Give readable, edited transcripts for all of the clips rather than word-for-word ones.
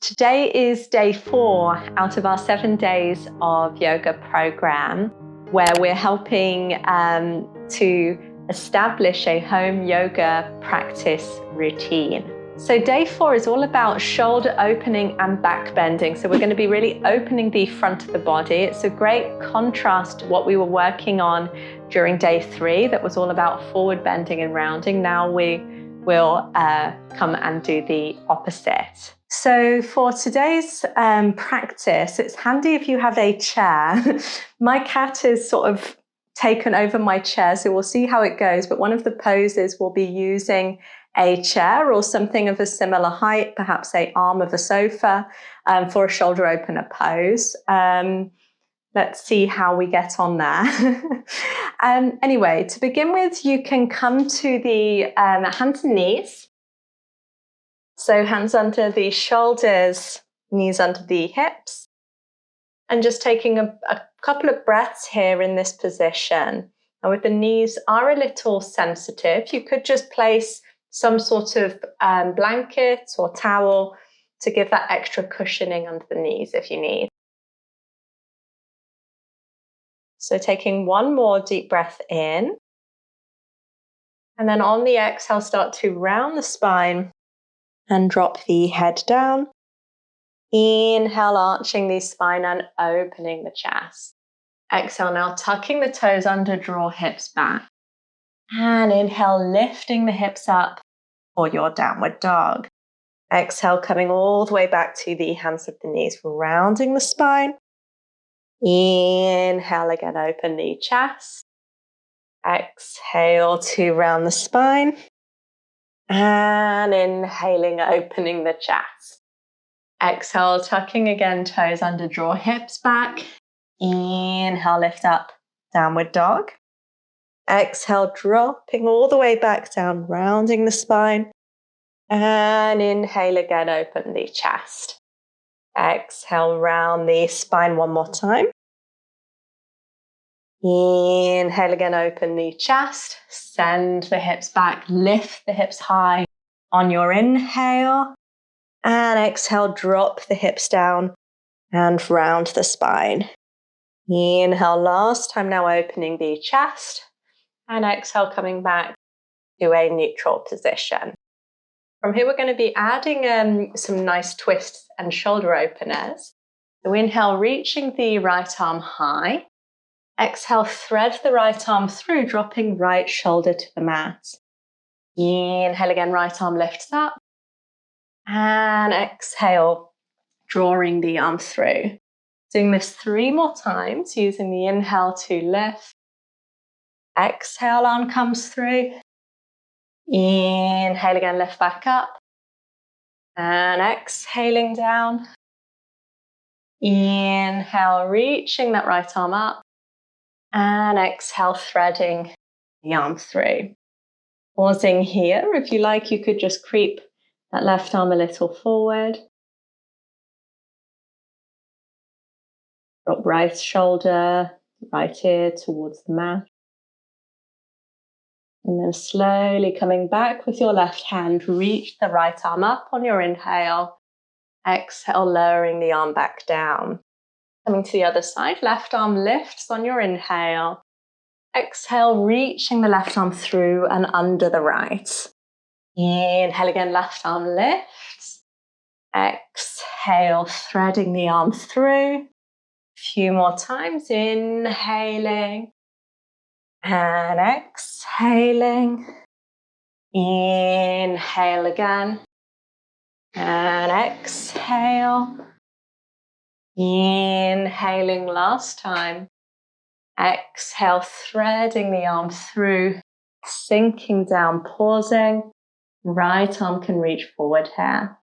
Today is day 4 out of our 7 days of yoga program, where we're helping to establish a home yoga practice routine. So day 4 is all about shoulder opening and back bending. So we're going to be really opening the front of the body. It's a great contrast to what we were working on during day 3 that was all about forward bending and rounding. Now we will come and do the opposite. So for today's practice, it's handy if you have a chair. My cat is sort of taken over my chair, so we'll see how it goes. But one of the poses will be using a chair or something of a similar height, perhaps an arm of a sofa, for a shoulder opener pose. Let's see how we get on there. Anyway, to begin with, you can come to the hands and knees. So hands under the shoulders, knees under the hips. And just taking a couple of breaths here in this position. And with the knees are a little sensitive, you could just place some sort of blanket or towel to give that extra cushioning under the knees if you need. So taking one more deep breath in. And then on the exhale, start to round the spine and drop the head down. Inhale, arching the spine and opening the chest. Exhale, now tucking the toes under, draw hips back. And inhale, lifting the hips up for your downward dog. Exhale, coming all the way back to the hands of the knees, rounding the spine. Inhale again, open the chest. Exhale to round the spine. And inhaling, opening the chest. Exhale, tucking again, toes under, draw hips back. Inhale, lift up, downward dog. Exhale, dropping all the way back down, rounding the spine. And inhale again, open the chest. Exhale, round the spine one more time. Inhale again, open the chest. Send the hips back, lift the hips high on your inhale. And exhale, drop the hips down and round the spine. Inhale, last time now, opening the chest. And exhale, coming back to a neutral position. From here, we're going to be adding some nice twists and shoulder openers. So inhale, reaching the right arm high. Exhale, thread the right arm through, dropping right shoulder to the mat. Inhale again, right arm lifts up. And exhale, drawing the arm through. Doing this 3 more times, using the inhale to lift. Exhale, arm comes through. Inhale again, lift back up. And exhaling down. Inhale, reaching that right arm up. And exhale, threading the arm through. Pausing here. If you like, you could just creep that left arm a little forward. Drop right shoulder, right ear towards the mat. And then slowly coming back with your left hand, reach the right arm up on your inhale. Exhale, lowering the arm back down. Coming to the other side, left arm lifts on your inhale. Exhale, reaching the left arm through and under the right. Inhale again, left arm lifts. Exhale, threading the arm through. A few more times, inhaling. And exhaling. Inhale again. And exhale. Inhaling last time. Exhale, threading the arm through, sinking down, pausing. Right arm can reach forward here.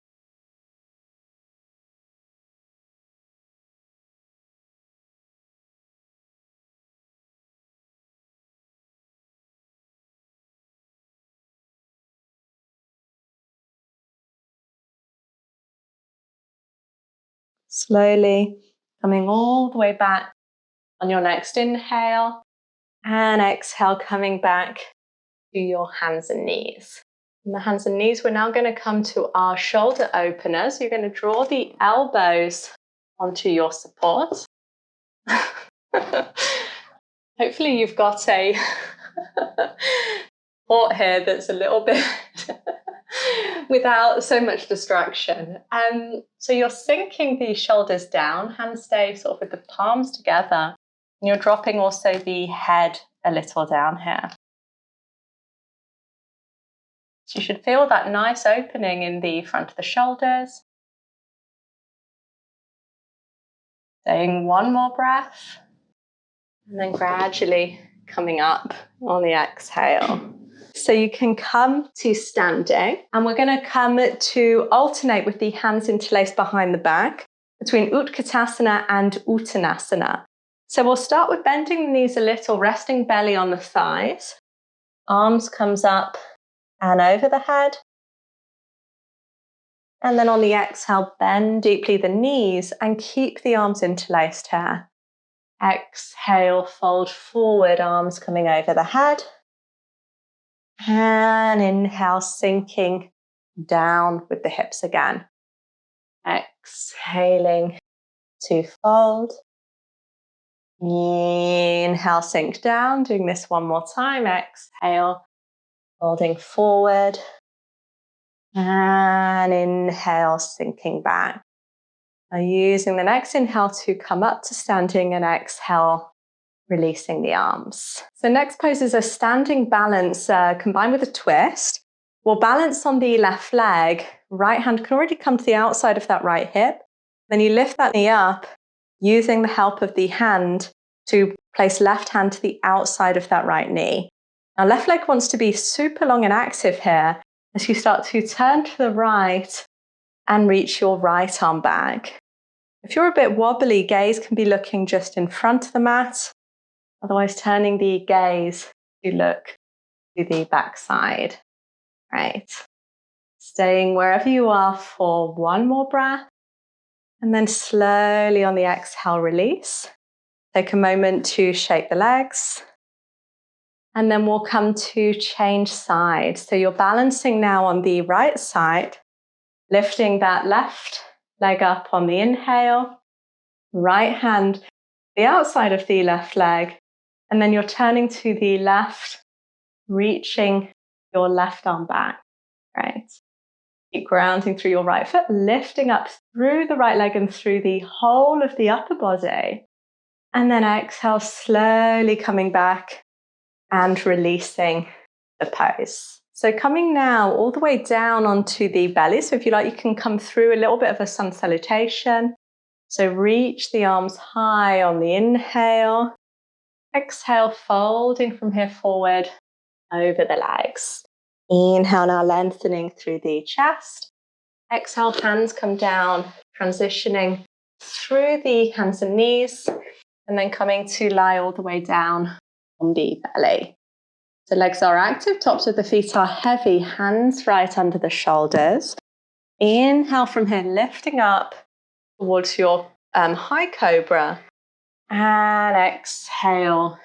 Slowly coming all the way back on your next inhale, and exhale, coming back to your hands and knees. And the hands and knees, we're now going to come to our shoulder openers. You're going to draw the elbows onto your support. Hopefully you've got a support here that's a little bit without so much distraction. So you're sinking the shoulders down, hands stay sort of with the palms together, and you're dropping also the head a little down here. So you should feel that nice opening in the front of the shoulders. Staying one more breath, and then gradually coming up on the exhale. So you can come to standing, and we're going to come to alternate with the hands interlaced behind the back between Utkatasana and Uttanasana. So we'll start with bending the knees a little, resting belly on the thighs. Arms comes up and over the head. And then on the exhale, bend deeply the knees and keep the arms interlaced here. Exhale, fold forward, arms coming over the head. And inhale, sinking down with the hips again. Exhaling to fold. Inhale, sink down. Doing this one more time. Exhale, folding forward. And inhale, sinking back. Now using the next inhale to come up to standing, and exhale, releasing the arms. So next pose is a standing balance combined with a twist. We'll balance on the left leg. Right hand can already come to the outside of that right hip. Then you lift that knee up using the help of the hand to place left hand to the outside of that right knee. Now left leg wants to be super long and active here as you start to turn to the right and reach your right arm back. If you're a bit wobbly, gaze can be looking just in front of the mat. Otherwise, turning the gaze to look to the back side. Right. Staying wherever you are for one more breath. And then slowly on the exhale, release. Take a moment to shake the legs. And then we'll come to change sides. So you're balancing now on the right side, lifting that left leg up on the inhale, right hand the outside of the left leg, and then you're turning to the left, reaching your left arm back, right? Keep grounding through your right foot, lifting up through the right leg and through the whole of the upper body. And then exhale, slowly coming back and releasing the pose. So coming now all the way down onto the belly. So if you like, you can come through a little bit of a sun salutation. So reach the arms high on the inhale. Exhale, folding from here forward over the legs. Inhale, now lengthening through the chest. Exhale, hands come down, transitioning through the hands and knees, and then coming to lie all the way down on the belly. So legs are active, tops of the feet are heavy, hands right under the shoulders. Inhale from here, lifting up towards your high cobra. And exhale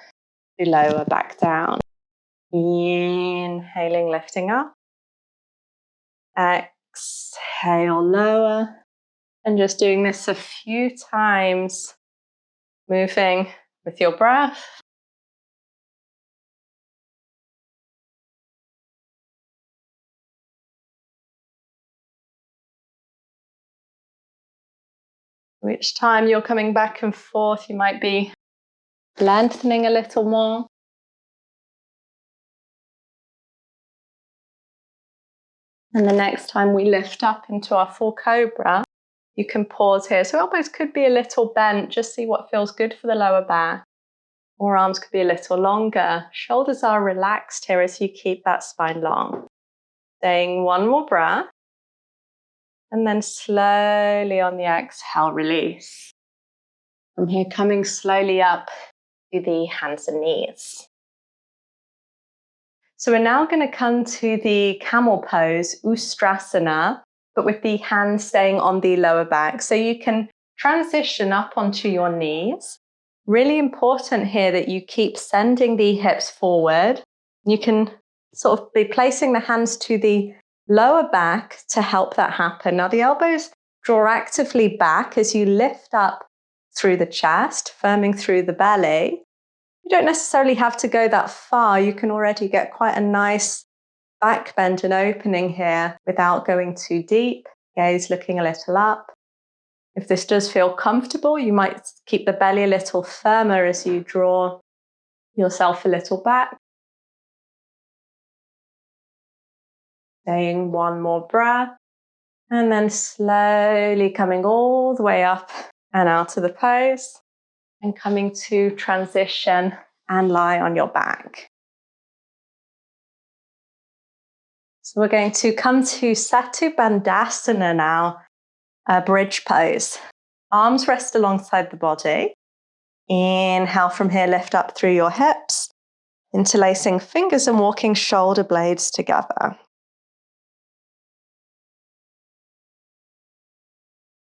to lower back down. Inhaling, lifting up. Exhale, lower. And just doing this a few times, moving with your breath. Each time you're coming back and forth, you might be lengthening a little more. And the next time we lift up into our full cobra, you can pause here. So elbows could be a little bent, just see what feels good for the lower back. Or arms could be a little longer. Shoulders are relaxed here as you keep that spine long. Staying one more breath. And then slowly on the exhale, release. From here, coming slowly up to the hands and knees. So we're now going to come to the camel pose, Ustrasana, but with the hands staying on the lower back. So you can transition up onto your knees. Really important here that you keep sending the hips forward. You can sort of be placing the hands to the lower back to help that happen. Now the elbows draw actively back as you lift up through the chest, firming through the belly. You don't necessarily have to go that far. You can already get quite a nice back bend and opening here without going too deep. Gaze looking a little up. If this does feel comfortable, you might keep the belly a little firmer as you draw yourself a little back. Staying one more breath. And then slowly coming all the way up and out of the pose. And coming to transition and lie on your back. So we're going to come to Setu Bandhasana now, a bridge pose. Arms rest alongside the body. Inhale from here, lift up through your hips, interlacing fingers and walking shoulder blades together.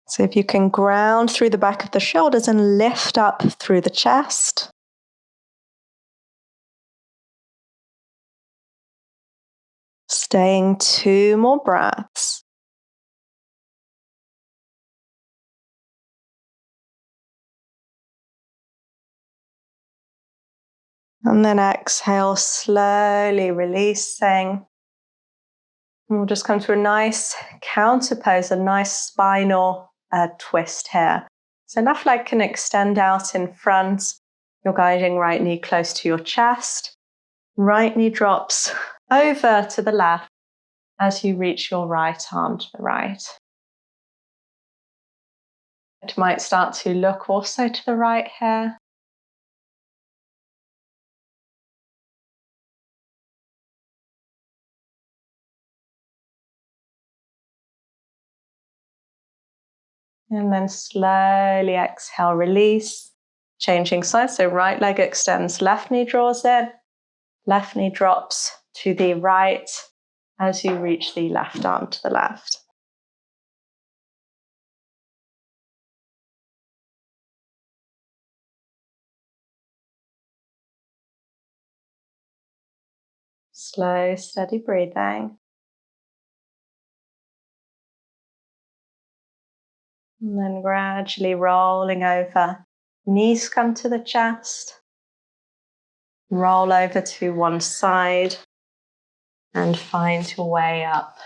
So if you can ground through the back of the shoulders and lift up through the chest. Staying 2 more breaths. And then exhale, slowly releasing. And we'll just come to a nice counter pose, a nice spinal twist here. So left leg can extend out in front. You're guiding right knee close to your chest. Right knee drops over to the left as you reach your right arm to the right. It might start to look also to the right here. And then slowly exhale, release, changing sides. So right leg extends, left knee draws in, left knee drops to the right as you reach the left arm to the left. Slow, steady breathing. And then gradually rolling over. Knees come to the chest. Roll over to one side and find your way up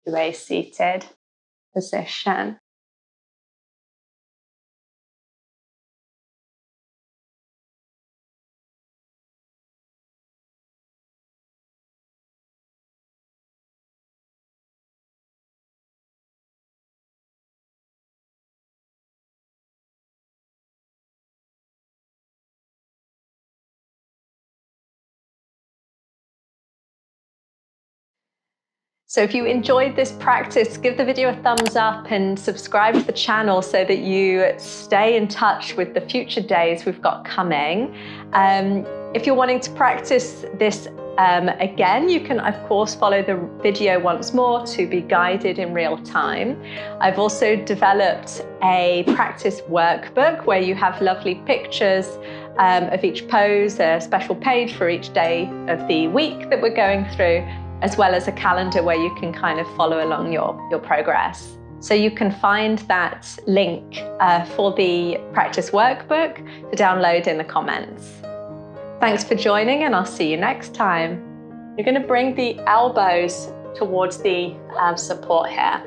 to a seated position. So if you enjoyed this practice, give the video a thumbs up and subscribe to the channel so that you stay in touch with the future days we've got coming. If you're wanting to practice this again, you can of course follow the video once more to be guided in real time. I've also developed a practice workbook where you have lovely pictures of each pose, a special page for each day of the week that we're going through, as well as a calendar where you can kind of follow along your progress. So you can find that link for the practice workbook to download in the comments. Thanks for joining, and I'll see you next time. You're going to bring the elbows towards the support here.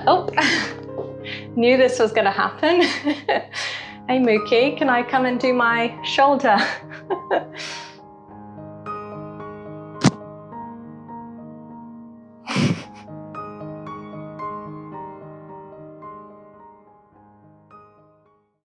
Oh, knew this was going to happen. Hey Mukhi, can I come and do my shoulder?